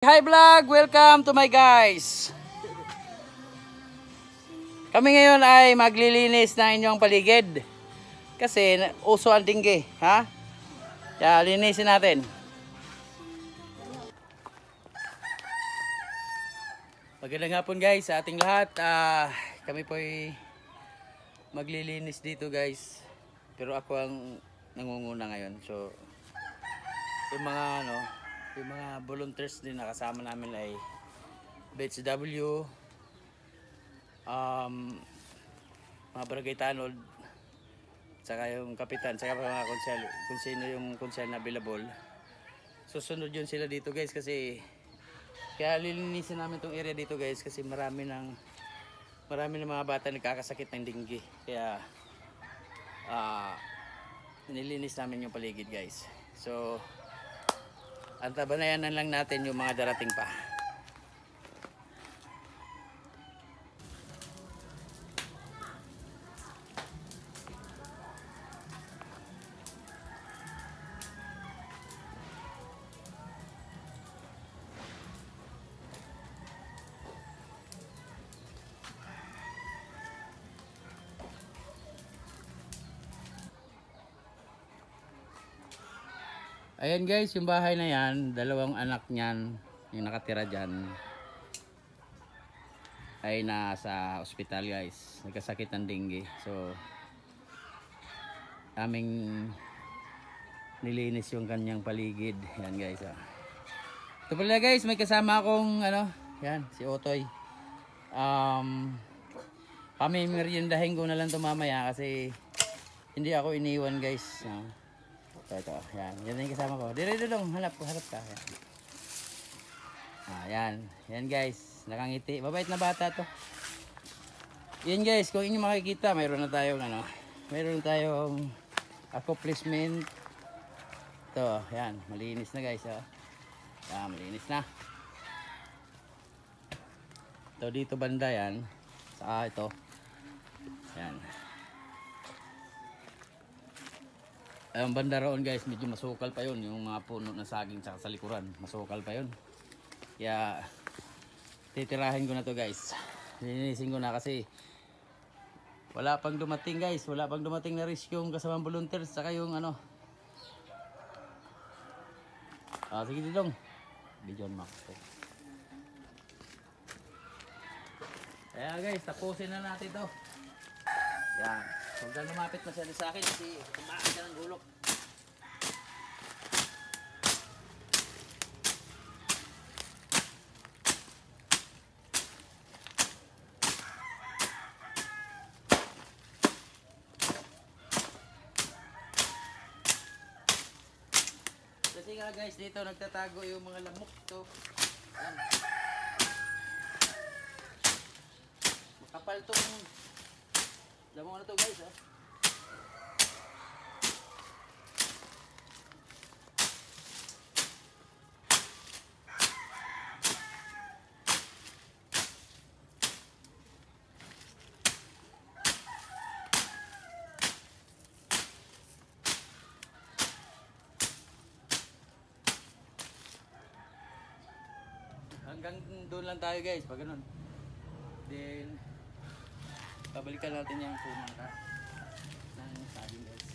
Hi vlog! Welcome to my guys! Kami ngayon ay maglilinis ng inyong paligid. Kasi uso ang tinggi, ha? Kaya linisin natin. Magandang hapon guys sa ating lahat. Kami po ay maglilinis dito guys. Pero ako ang nangunguna ngayon. So, yung mga volunteers din na kasama namin ay BHW, mga barangay tanod, saka yung kapitan, saka mga konsel, kung sino yung konsel na available. Susunod yun sila dito guys kasi kaya lilinisin namin tong area dito guys kasi marami ng mga bata nagkakasakit ng dengue. Kaya nililinis namin yung paligid guys. So antabanayanan lang natin yung mga darating pa. Ayan guys, yung bahay na yan, dalawang anak niyan, yung nakatira dyan, ay nasa ospital guys. Nagkasakit ng dengue. So, aming nilinis yung kanyang paligid. Yan guys. Ito pala guys, may kasama akong yan, si Otoy. Pamimeriendahin ko na lang ito mamaya kasi hindi ako iniwan guys. Ito, yan. Yan yung kasama ko. Dire dong, hanap ka. Yan. Yan guys, nakangiti. Mabait na bata to. Yan guys, kung inyo makikita, mayroon tayong accomplishment. Ito, yan, malinis na guys. Yan, malinis na. Ito dito banda yan. Saka ito. Yan. Ang banda roon guys, medyo masukal pa yun. Yung mga puno na saging sa likuran, masukal pa yun. Kaya titirahin ko na to guys. Linisin ko na kasi wala pang dumating guys. Wala pang dumating na rescue yung kasamang volunteers. Saka yung sige didong. Bijon Max. Kaya guys, tapusin na natin to. Yan. Huwag kang lumapit masyado sa akin kasi kumaan ka ng gulok. Kasi nga guys, dito nagtatago yung mga lamok to. Yan. Makapal tong lamok na to guys ha. Hanggang doon lang tayo guys, pag ganun. Then babalikan natin yung pumangka ng saging guys.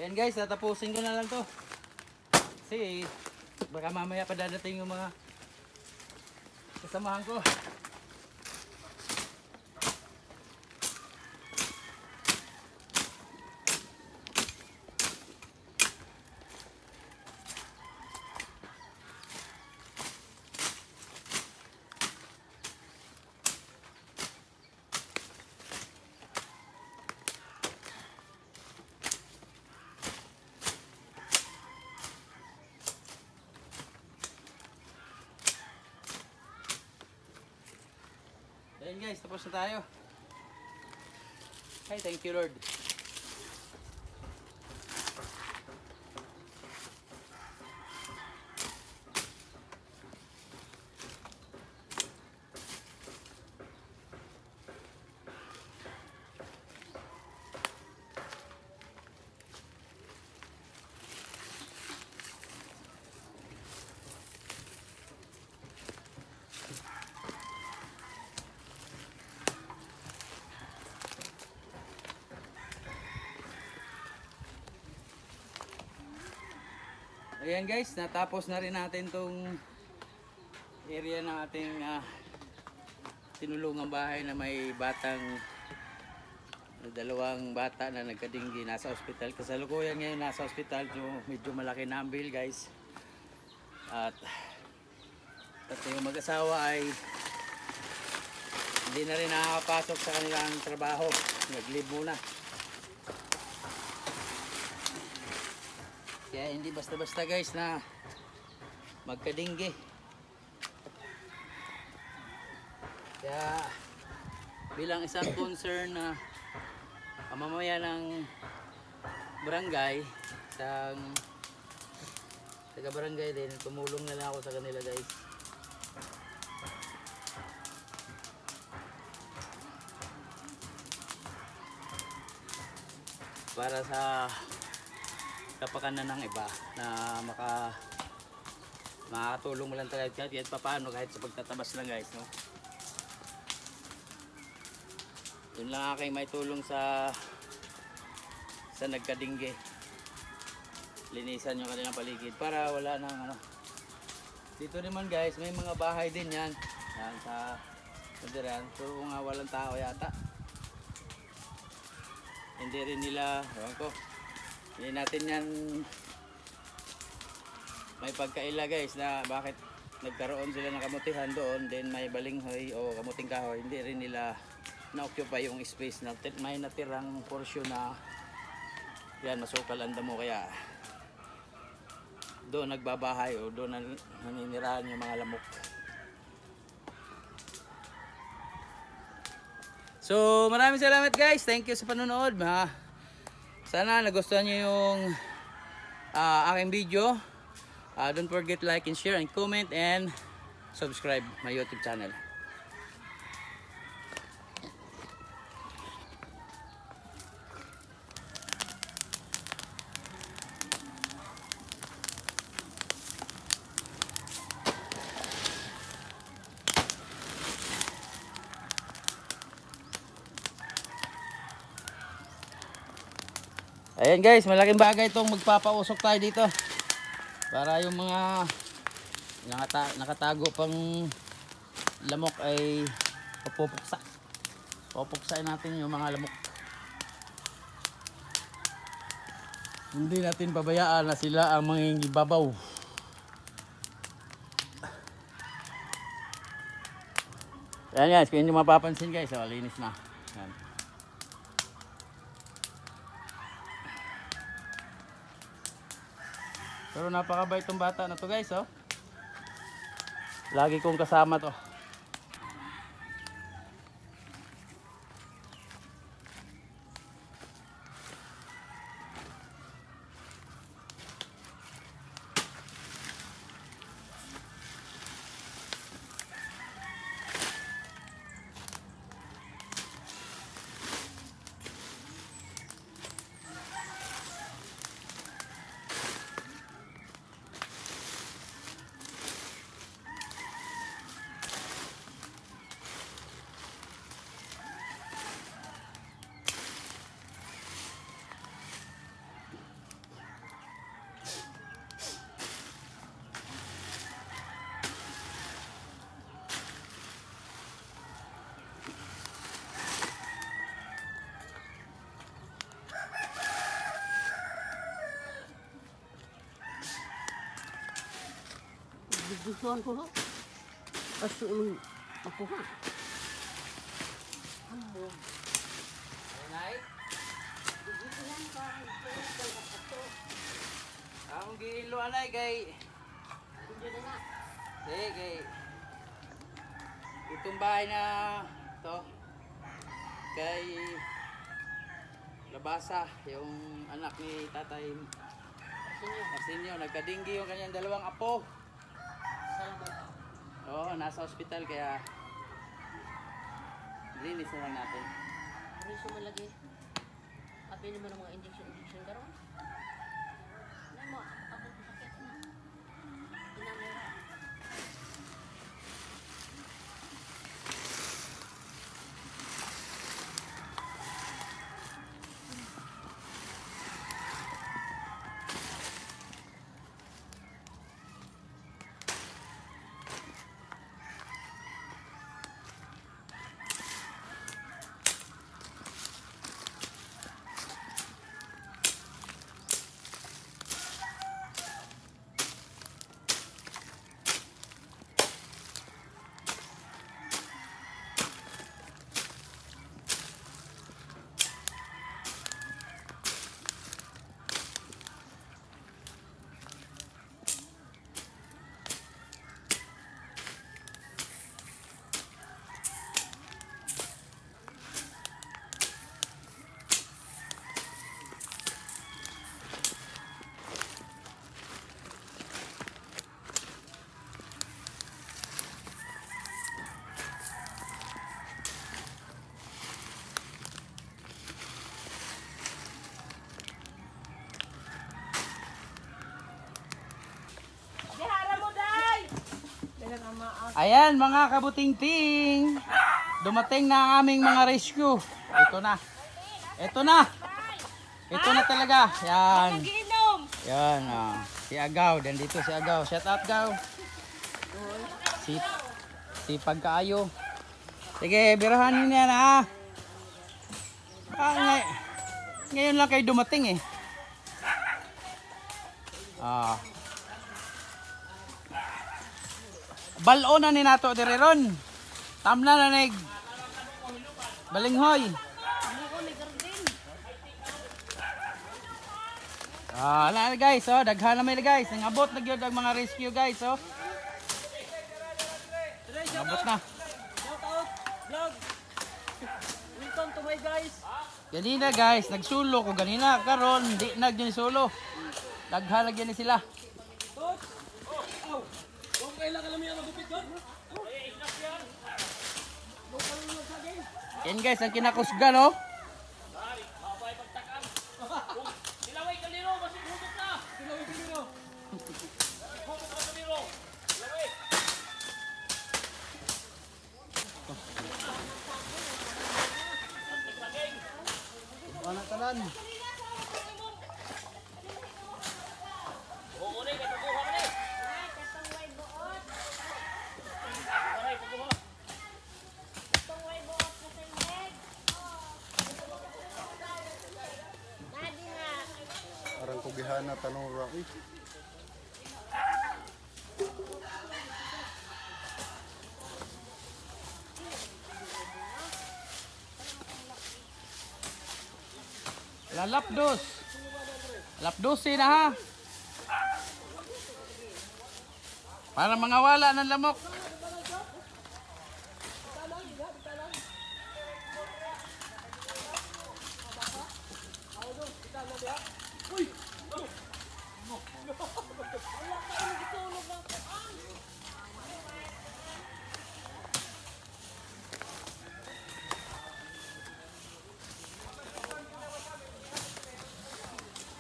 Ayan guys, tatapusin ko na lang to. Kasi baka mamaya pa dadating yung mga kasamahan ko. Ayan guys, tapos na tayo. Ay, thank you Lord. Ayan guys, natapos na rin natin tong area ng ating tinulungang bahay na may batang, dalawang bata na nagkadinggi nasa ospital. Kasalukuyan ngayon nasa ospital, so medyo malaki na ang bill guys. At yung mag-asawa ay hindi na rin nakakapasok sa kanilang trabaho, nag-leave muna. Kaya hindi basta-basta guys na magkadinggi. Kaya bilang isang concern na mamamayan ng barangay, isang taga-barangay din, tumulong na lang ako sa kanila guys. Para sa kapakanan ng iba na makakatulong mo lang talaga kahit paano, kahit sa pagtatabas lang guys, no? Yun lang aking may tulong sa nagkadingge. Linisan yung kanilang paligid para wala nang ano. Dito naman guys, may mga bahay din yan. Yan sa Pandiran. Pero nga walang tao yata. Hindi rin nila, ewan ko. Hindi natin yan may pagkaila guys na bakit nagkaroon sila ng kamutihan doon, then may balinghoy o kamuting kahoy, hindi rin nila na-occupy yung space na may natirang portion na yan, masukal ang damo, kaya doon nagbabahay o doon naninirahan yung mga lamok. So maraming salamat guys, thank you sa panonood. Sana nagustuhan nyo yung aking video. Don't forget to like and share and comment and subscribe my YouTube channel. Ayan guys, malaking bagay itong magpapausok tayo dito para yung mga nakatago pang lamok ay pupuksain natin yung mga lamok. Hindi natin pabayaan na sila ang mangingibabaw. Ayan guys, kung hindi mapapansin guys, linis na. Ayan. Pero napakabait tong bata na to guys, oh. Lagi kong kasama to. Gustuhan ko ho. Pasulong ako ha. Amo. Nay? Ang gilo anay kay sige. Itong bahay na to kay Labasa, yung anak ni Tatay Arsenio, nagkadinggi yung kanyang dalawang apo. Salamat. Oo, nasa ospital kaya linis na lang natin. Riso malagi. Abi naman ang mga injection karon. Nay mo ako sakit na. Inamera. Ayan mga kabutingting, dumating na ang aming mga rescue. Ito na. Ito na. Ito na talaga. Yan. Yan. Si Agaw. Dito si Agaw. Shout out Agaw. Si Pagkaayo. Sige, birahan niya na. Ngayon lang kayo dumating eh. Balon na ni nato dire ron. Tamna na nig balinghoy. Na guys, daghan na may guys. Nangabot na gyud ang mga rescue guys, Nangabot na. Shout out vlog. Welcome to my guys. Ganina guys, nagsulo ko ganina karon di nagyan solo. Daghan lagyan ni sila. Yan guys, ang kinakusga no. Silaway kaliro, basi hutok na. Silaway kaliro. Hutok na kaliro. Silaway. Wala tanan. Parang kugihan na tanong Rocky. Lapdos. Lapdosin na ha. Para mangawala ng lamok.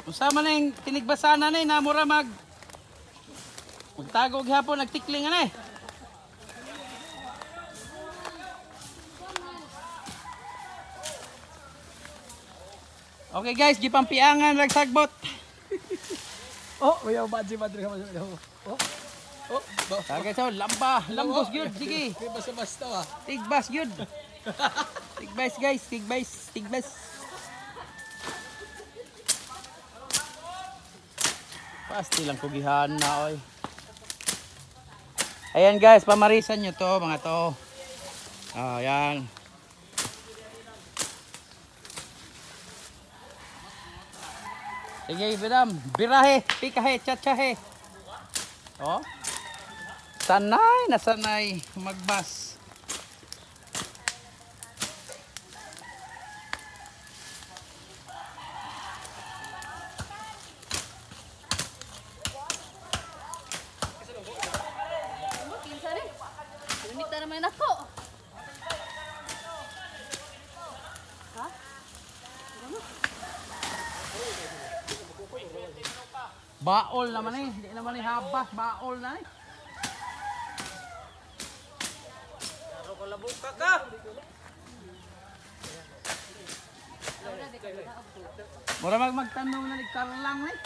Usama na yung tinigbasana na namura magtago gihapon nagtikling na Okay guys, gipampiangan nagsagbot. Uyaw badji madre ka mas. Tagay sa lambos gyud sige. Basta Tigbas gyud. Tigbas guys, tigbas. Pasti lang kugihan na oy. Ayan guys, pamarisan nyo to mga to. Oh, ayan. Sige, madam. Birahe, pikahe, chachahe. Oh. Sanay na sanay magbas. Kinsa rin. Lumita naman ako. Ha? Baol naman eh. Hindi naman eh habas. Baol na eh. Mura magtanong na nagkarlang eh.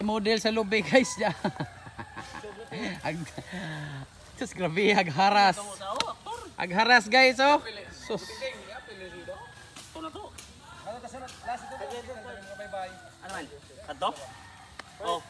Model sa lubi guys ya. Sus grabe agharas. Agharas guys oh. Sus. Ano man? Ato? Oh,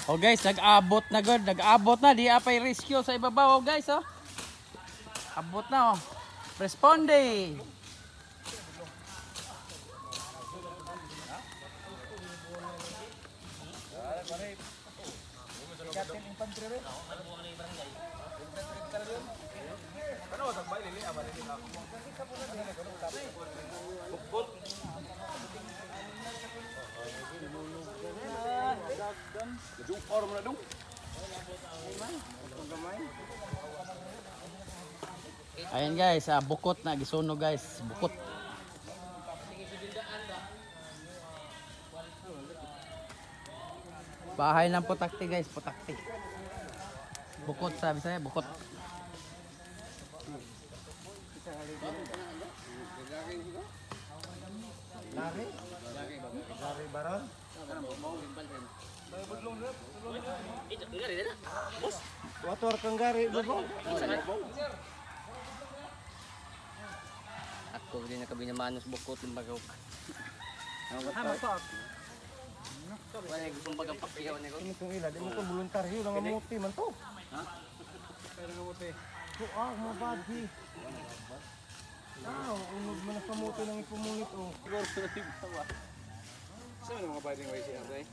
Oh guys, nag-abot na good. Nag-abot na. Di apay rescue sa ibabaw oh guys oh. Abot na oh. Responde. Ayan guys, bukot na gisuno guys, bukot. Bahay ng putakti guys, putakti. Bukot sabi saya, bukot. Lari baron. Wator kang gari bro. ako din nakabinamanos bukot ng bagaw. Wala yung gusto bagang pakyaw niya ko. Itong ila, di mo ko voluntaryo lang ang muti man to. Ha? So mga badhi. Unod man ang kamuti ng ipumunit oh. Saan mga bading way siya tay?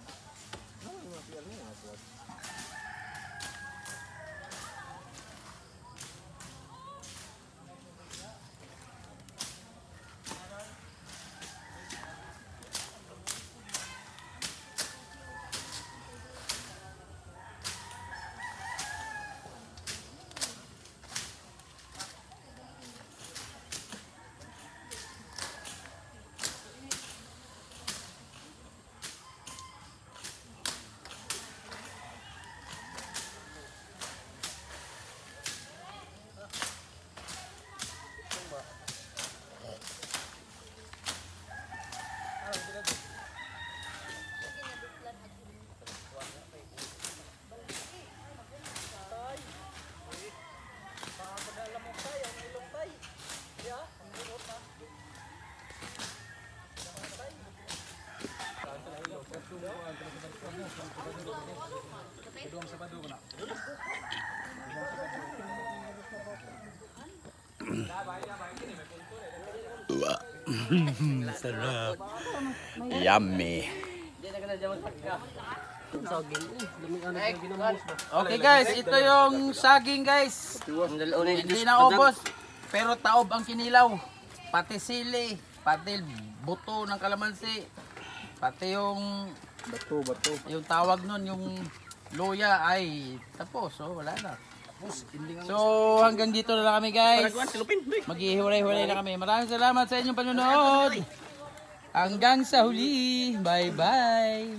Sarap. Yummy. Hindi na ka na dyan magpagka. Okay guys, ito yung saging guys. Hindi na ubos, pero taob ang kinilaw. Pati sili, pati buto ng kalamansi, pati yung Bato. yung tawag nun, yung luya ay tapos. So wala na. So hanggang dito na lang kami guys. Maghihiwalay-hiwalay na kami. Maraming salamat sa inyong panonood. Hanggang sa huli. Bye bye.